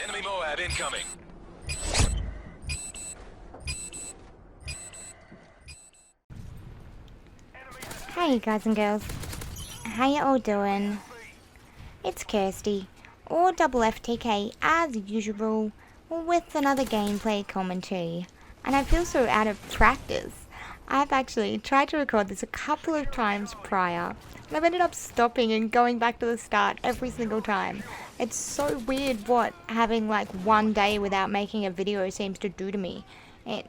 Enemy MOAB incoming. Hey guys and girls, how you all doing? It's Kirsty, or Double FTK as usual, with another gameplay commentary. And I feel so out of practice. I've actually tried to record this a couple of times prior, and I've ended up stopping and going back to the start every single time. It's so weird what having like one day without making a video seems to do to me. I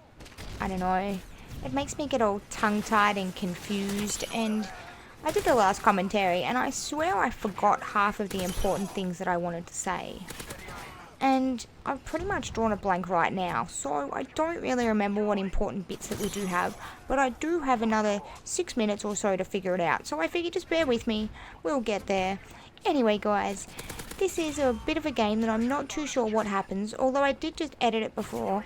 don't know. It makes me get all tongue-tied and confused, and I did the last commentary and I swear I forgot half of the important things that I wanted to say. And I've pretty much drawn a blank right now, so I don't really remember what important bits that we do have, but I do have another 6 minutes or so to figure it out, so I figured just bear with me, we'll get there. Anyway guys, this is a bit of a game that I'm not too sure what happens, although I did just edit it before.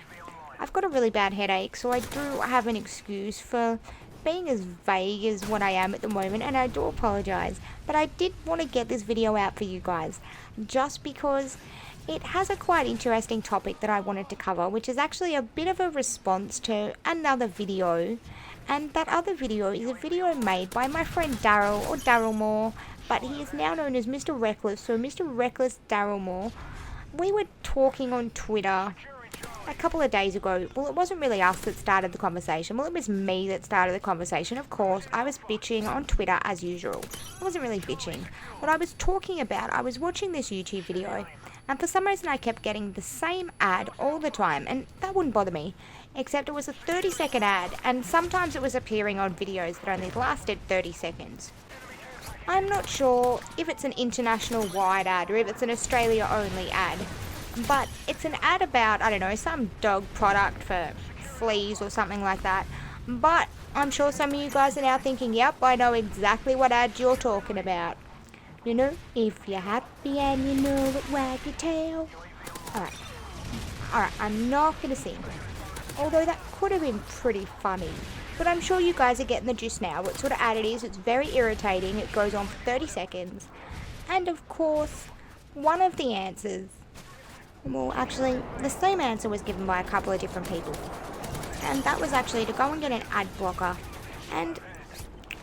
I've got a really bad headache, so I do have an excuse for being as vague as what I am at the moment, and I do apologise. But I did want to get this video out for you guys, just because it has a quite interesting topic that I wanted to cover, which is actually a bit of a response to another video. And that other video is a video made by my friend Daryl, or Daryl Moore, but he is now known as Mr. Reckless, so Mr. Reckless Daryl Moore. We were talking on Twitter a couple of days ago. Well, it wasn't really us that started the conversation. Well, it was me that started the conversation. Of course, I was bitching on Twitter as usual. I wasn't really bitching. What I was talking about, I was watching this YouTube video, and for some reason I kept getting the same ad all the time, and that wouldn't bother me, except it was a 30-second ad, and sometimes it was appearing on videos that only lasted 30 seconds. I'm not sure if it's an international wide ad or if it's an Australia only ad. But it's an ad about, I don't know, some dog product for fleas or something like that. But I'm sure some of you guys are now thinking, yep, I know exactly what ad you're talking about. You know, if you're happy and you know it, wag your tail. Alright, I'm not going to sing. Although that could have been pretty funny. But I'm sure you guys are getting the gist now. What sort of ad it is. It's very irritating. It goes on for 30 seconds. And of course, one of the answers... Well, actually, the same answer was given by a couple of different people. And that was actually to go and get an ad blocker. And,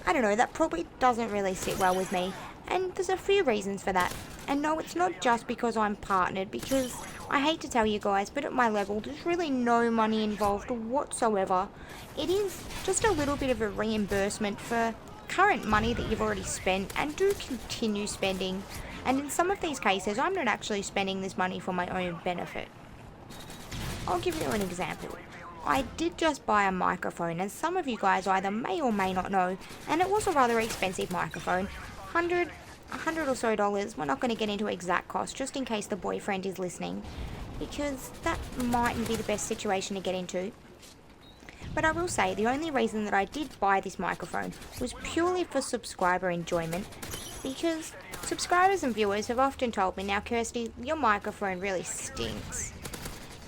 I don't know, that probably doesn't really sit well with me. And there's a few reasons for that. And no, it's not just because I'm partnered, because I hate to tell you guys, but at my level, there's really no money involved whatsoever. It is just a little bit of a reimbursement for current money that you've already spent and do continue spending. And in some of these cases, I'm not actually spending this money for my own benefit. I'll give you an example. I did just buy a microphone, as some of you guys either may or may not know, and it was a rather expensive microphone. $100 or so. We're not going to get into exact cost, just in case the boyfriend is listening, because that mightn't be the best situation to get into. But I will say, the only reason that I did buy this microphone was purely for subscriber enjoyment, because subscribers and viewers have often told me, now Kirsty, your microphone really stinks.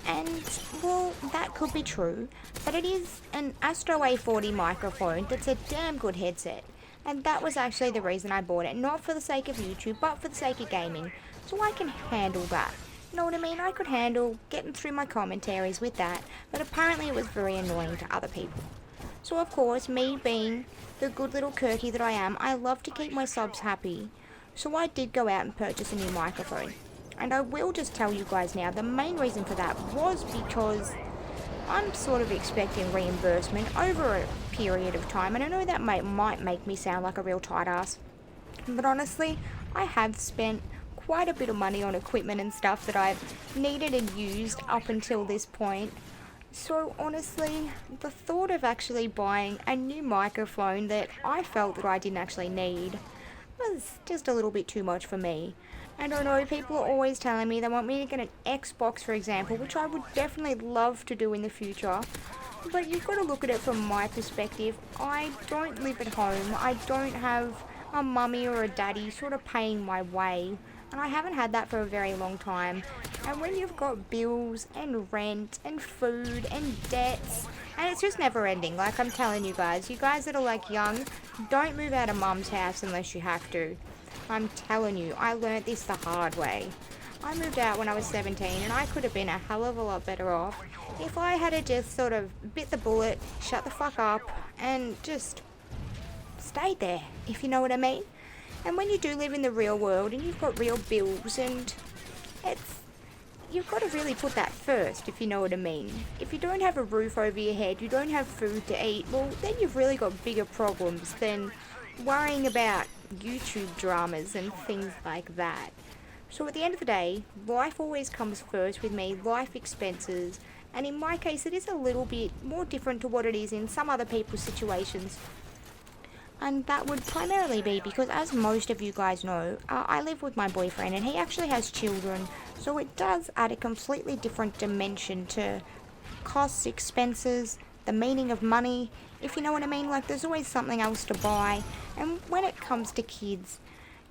And, well, that could be true, but it is an Astro A40 microphone that's a damn good headset. And that was actually the reason I bought it, not for the sake of YouTube, but for the sake of gaming. So I can handle that. You know what I mean? I could handle getting through my commentaries with that, but apparently it was very annoying to other people. So of course, me being the good little Kirky that I am, I love to keep my subs happy. So I did go out and purchase a new microphone. And I will just tell you guys now, the main reason for that was because I'm sort of expecting reimbursement over a period of time. And I know that might make me sound like a real tight ass. But honestly, I have spent quite a bit of money on equipment and stuff that I've needed and used up until this point. So honestly, the thought of actually buying a new microphone that I felt that I didn't actually need was just a little bit too much for me. And I know people are always telling me they want me to get an Xbox, for example, which I would definitely love to do in the future. But you've got to look at it from my perspective. I don't live at home. I don't have a mummy or a daddy sort of paying my way. And I haven't had that for a very long time. And when you've got bills and rent and food and debts, and it's just never ending. Like I'm telling you guys that are like young, don't move out of mum's house unless you have to. I'm telling you, I learnt this the hard way. I moved out when I was 17 and I could have been a hell of a lot better off if I had just sort of bit the bullet, shut the fuck up, and just stayed there, if you know what I mean. And when you do live in the real world and you've got real bills and you've got to really put that first, if you know what I mean. If you don't have a roof over your head, you don't have food to eat, well, then you've really got bigger problems than worrying about YouTube dramas and things like that. So at the end of the day, life always comes first with me, life expenses, and in my case it is a little bit more different to what it is in some other people's situations. And that would primarily be because, as most of you guys know, I live with my boyfriend and he actually has children, so it does add a completely different dimension to costs, expenses, the meaning of money, if you know what I mean. Like, there's always something else to buy, and when it comes to kids,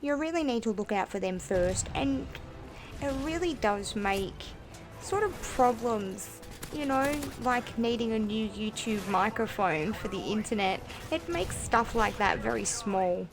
you really need to look out for them first, and it really does make sort of problems, you know, like needing a new YouTube microphone for the internet. It makes stuff like that very small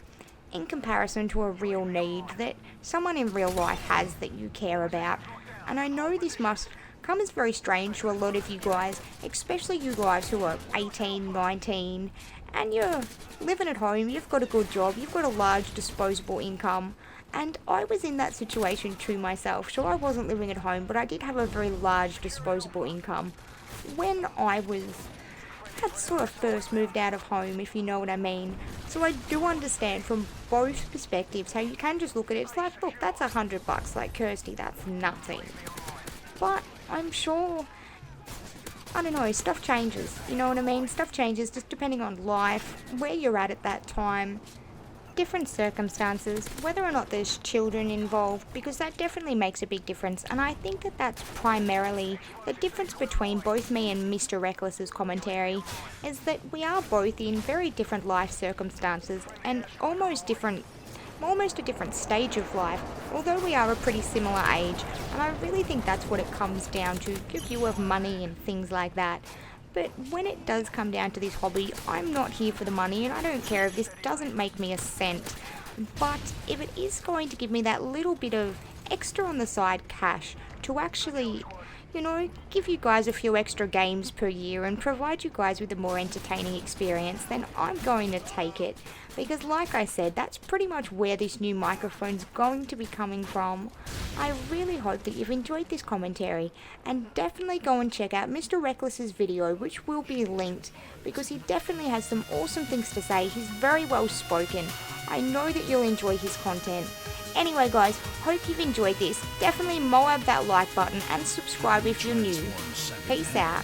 in comparison to a real need that someone in real life has that you care about. And I know this must come as very strange to a lot of you guys, especially you guys who are 18, 19, and you're living at home, you've got a good job, you've got a large disposable income. And I was in that situation too myself. Sure, I wasn't living at home, but I did have a very large disposable income when I had sort of first moved out of home, if you know what I mean. So I do understand from both perspectives how you can just look at it. It's like, look, that's $100, like, Kirsty, that's nothing. But I'm sure, I don't know, stuff changes, you know what I mean? Stuff changes just depending on life, where you're at that time, different circumstances, whether or not there's children involved, because that definitely makes a big difference. And I think that that's primarily the difference between both me and Mr. Reckless's commentary, is that we are both in very different life circumstances and almost a different stage of life, although we are a pretty similar age. And I really think that's what it comes down to, your view of money and things like that. But when it does come down to this hobby, I'm not here for the money, and I don't care if this doesn't make me a cent. But if it is going to give me that little bit of extra on the side cash to actually, you know, give you guys a few extra games per year and provide you guys with a more entertaining experience, then I'm going to take it. Because like I said, that's pretty much where this new microphone's going to be coming from. I really hope that you've enjoyed this commentary, and definitely go and check out Mr. Reckless's video, which will be linked, because he definitely has some awesome things to say. He's very well spoken. I know that you'll enjoy his content. Anyway guys, hope you've enjoyed this. Definitely MOAB that like button and subscribe if you're new. Peace out.